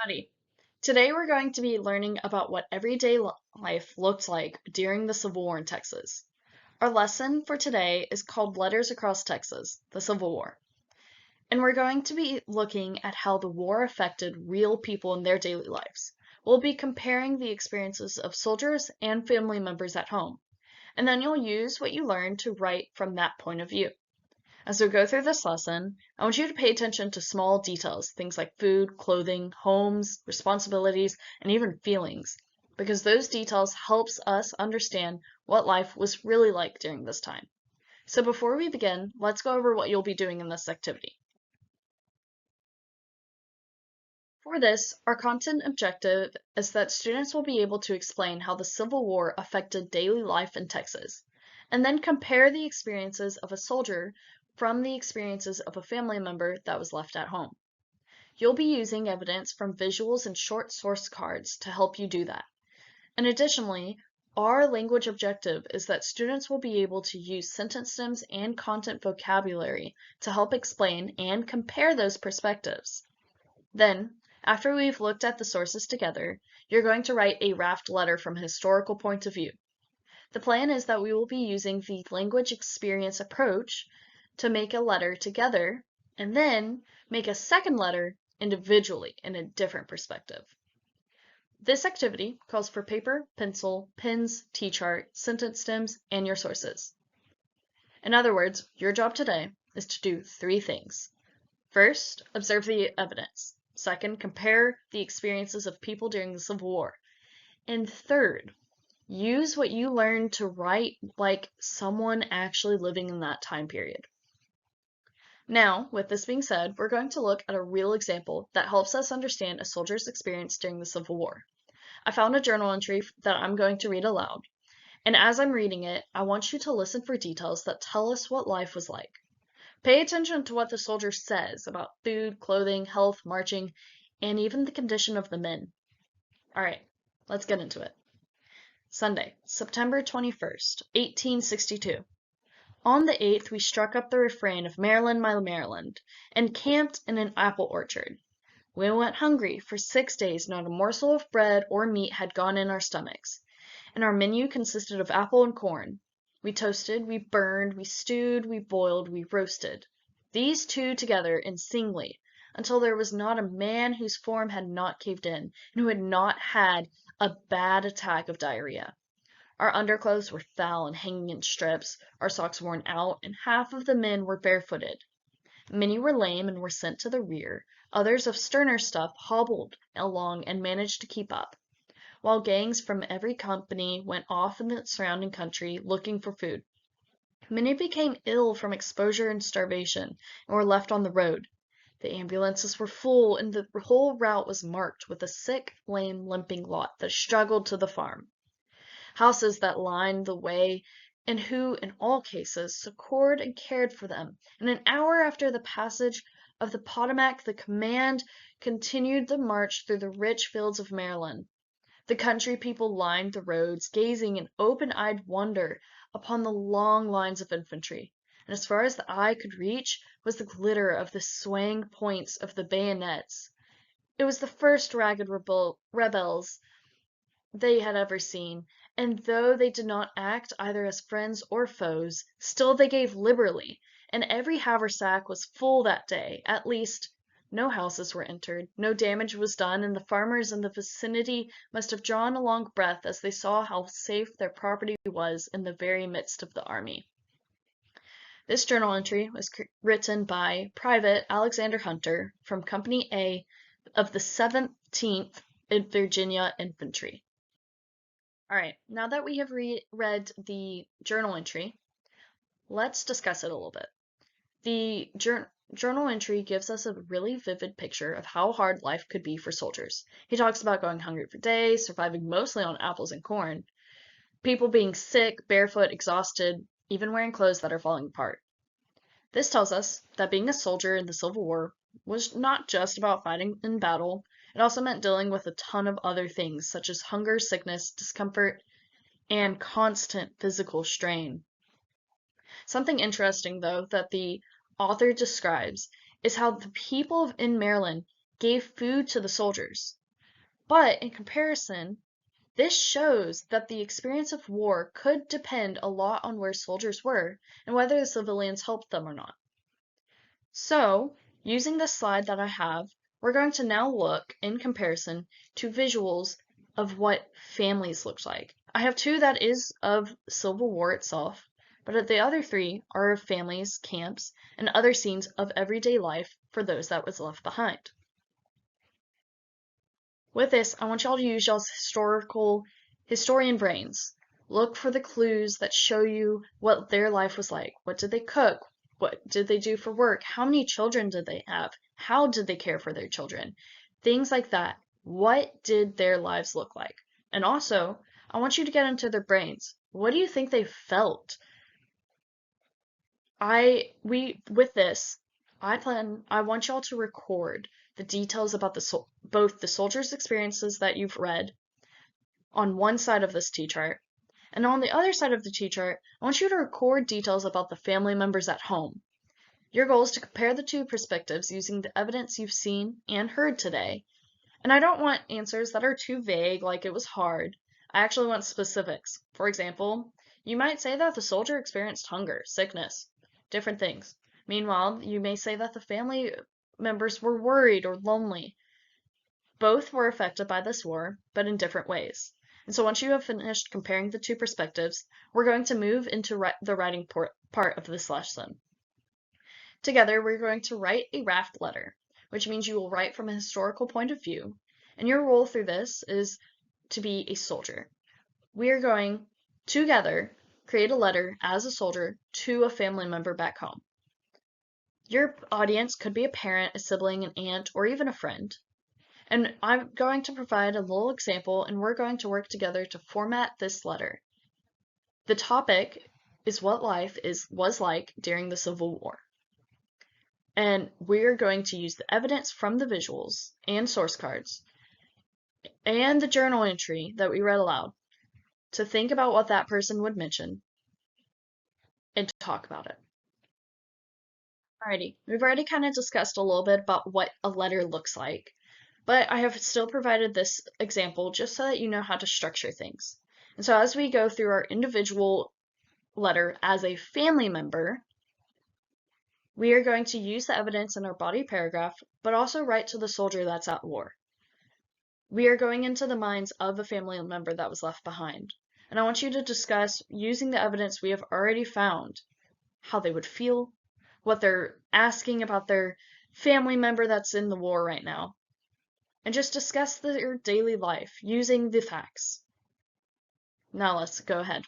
Howdy. Today we're going to be learning about what everyday life looked like during the Civil War in Texas. Our lesson for today is called Letters Across Texas, the Civil War. And we're going to be looking at how the war affected real people in their daily lives. We'll be comparing the experiences of soldiers and family members at home. And then you'll use what you learned to write from that point of view. As we go through this lesson, I want you to pay attention to small details, things like food, clothing, homes, responsibilities, and even feelings, because those details helps us understand what life was really like during this time. So before we begin, let's go over what you'll be doing in this activity. For this, our content objective is that students will be able to explain how the Civil War affected daily life in Texas, and then compare the experiences of a soldier from the experiences of a family member that was left at home. You'll be using evidence from visuals and short source cards to help you do that. And additionally, our language objective is that students will be able to use sentence stems and content vocabulary to help explain and compare those perspectives. Then, after we've looked at the sources together, you're going to write a raft letter from a historical point of view. The plan is that we will be using the language experience approach to make a letter together, and then make a second letter individually in a different perspective. This activity calls for paper, pencil, pens, T-chart, sentence stems, and your sources. In other words, your job today is to do three things. First, observe the evidence. Second, compare the experiences of people during the Civil War. And third, use what you learned to write like someone actually living in that time period. Now, with this being said, we're going to look at a real example that helps us understand a soldier's experience during the Civil War. I found a journal entry that I'm going to read aloud, and as I'm reading it, I want you to listen for details that tell us what life was like. Pay attention to what the soldier says about food, clothing, health, marching, and even the condition of the men. All right, let's get into it. Sunday, September 21st, 1862. On the 8th we struck up the refrain of Maryland, my Maryland, and camped in an apple orchard. We went hungry. For 6 days not a morsel of bread or meat had gone in our stomachs, and our menu consisted of apple and corn. We toasted, we burned, we stewed, we boiled, we roasted. These two together and singly, until there was not a man whose form had not caved in, and who had not had a bad attack of diarrhea. Our underclothes were foul and hanging in strips, our socks worn out, and half of the men were barefooted. Many were lame and were sent to the rear, others of sterner stuff hobbled along and managed to keep up, while gangs from every company went off in the surrounding country looking for food. Many became ill from exposure and starvation and were left on the road. The ambulances were full, and the whole route was marked with a sick, lame, limping lot that struggled to the farm. Houses that lined the way, and who, in all cases, succored and cared for them. And an hour after the passage of the Potomac, the command continued the march through the rich fields of Maryland. The country people lined the roads, gazing in open-eyed wonder upon the long lines of infantry, and as far as the eye could reach was the glitter of the swaying points of the bayonets. It was the first ragged rebels they had ever seen, and though they did not act either as friends or foes, still they gave liberally, and every haversack was full that day. At least, no houses were entered, no damage was done, and the farmers in the vicinity must have drawn a long breath as they saw how safe their property was in the very midst of the army. This journal entry was written by Private Alexander Hunter from Company A of the 17th Virginia Infantry. All right, now that we have read the journal entry, let's discuss it a little bit. The journal entry gives us a really vivid picture of how hard life could be for soldiers. He talks about going hungry for days, surviving mostly on apples and corn, people being sick, barefoot, exhausted, even wearing clothes that are falling apart. This tells us that being a soldier in the Civil War was not just about fighting in battle. It also meant dealing with a ton of other things, such as hunger, sickness, discomfort, and constant physical strain. Something interesting, though, that the author describes is how the people in Maryland gave food to the soldiers. But in comparison, this shows that the experience of war could depend a lot on where soldiers were and whether the civilians helped them or not. So, using this slide that I have, we're going to now look in comparison to visuals of what families looked like. I have two that is of Civil War itself, but the other three are of families, camps, and other scenes of everyday life for those that was left behind. With this, I want y'all to use y'all's historian brains. Look for the clues that show you what their life was like. What did they cook? What did they do for work? How many children did they have? How did they care for their children? Things like that. What did their lives look like? And also, I want you to get into their brains. What do you think they felt? With this, I want y'all to record the details about both the soldiers' experiences that you've read on one side of this T-chart, and on the other side of the T-chart, I want you to record details about the family members at home. Your goal is to compare the two perspectives using the evidence you've seen and heard today. And I don't want answers that are too vague, like it was hard. I actually want specifics. For example, you might say that the soldier experienced hunger, sickness, different things. Meanwhile, you may say that the family members were worried or lonely. Both were affected by this war, but in different ways. And so once you have finished comparing the two perspectives, we're going to move into the writing part of this lesson. Together, we're going to write a raft letter, which means you will write from a historical point of view, and your role through this is to be a soldier. We are going, together, create a letter as a soldier to a family member back home. Your audience could be a parent, a sibling, an aunt, or even a friend. And I'm going to provide a little example, and we're going to work together to format this letter. The topic is what life was like during the Civil War. And we're going to use the evidence from the visuals and source cards and the journal entry that we read aloud to think about what that person would mention and to talk about it. Alrighty, we've already kind of discussed a little bit about what a letter looks like, but I have still provided this example just so that you know how to structure things. And so as we go through our individual letter as a family member, we are going to use the evidence in our body paragraph, but also write to the soldier that's at war. We are going into the minds of a family member that was left behind. And I want you to discuss, using the evidence we have already found, how they would feel, what they're asking about their family member that's in the war right now, and just discuss their daily life using the facts. Now let's go ahead.